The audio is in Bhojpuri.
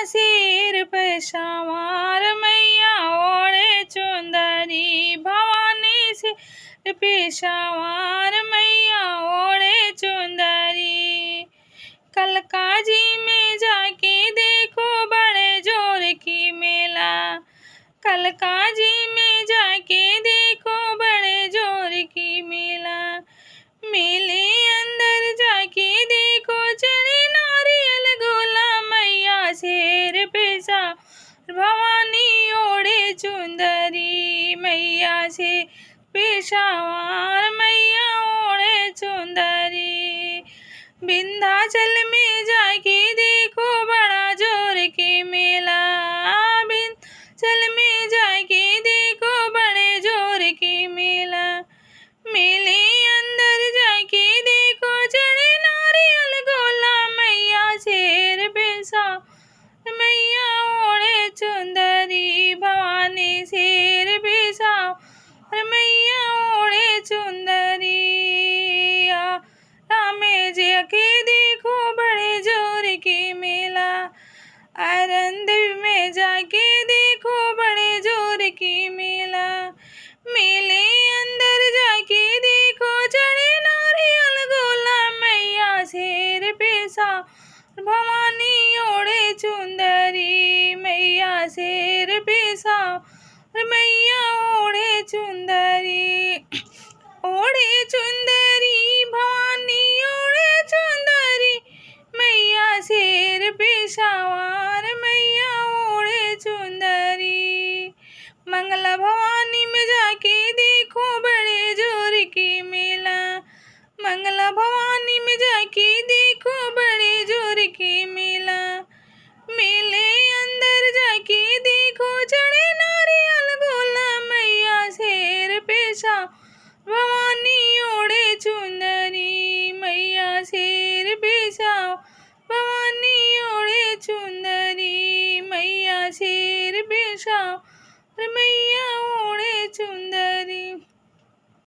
सिर पे सवार मैया ओढ़े चुंदरी। भवानी सिर पे सवार मैया ओढ़े चुंदरी। कलकाजी में जाके देखो बड़े जोर की मेला। कलकाजी में जाके देखो बड़े जोर की मेला। मेले अंदर जाके देखो चढ़े नारियल गोला मैया शेर पे सवार। भवानी ओढ़े चुंदरी मैया शेर पे सवार मैया ओढ़े चुंदरी। विंध्याचल में जाके देखो बड़ा जोर के मेला। विंध्याचल में जाके देखो बड़े जोर के मेला। मेले अंदर जाके देखो चढ़े नारियल गोला मैया शेर पे सवार मैया ओढ़े चुंदरी। भवानी शेर पे सवार मैया ओढ़े चुंदरी। में जाके देखो बड़े जोर के मेला। आरंदवी में जाके देखो बड़े जोर की मेला। मेले अंदर जाके देखो चढ़े नारियल गोला मैया शेर पे सवार। भवानी ओढ़े चुंदरी मैया शेर पे सवार मैया ओढ़े चुंदरी। ओढ़े चुंदरी भवानी ओढ़े चुंदरी मैया शेर पे सवार मैया ओढ़े चुंदरी। मंगला भवानी में जाके देखो बड़े जोर की मेला। मंगला भवानी में जाके देखो बड़े जोर की मेला। मेले अंदर जाके देखो चढ़े नारियल गोला मैया शेर पे सवार। भवानी ओढ़े चुंदरी मैया शेर पे सवार। भवानी ओढ़े चुंदरी मैया शेर पे सवार मैया ओढ़े चुंदरी।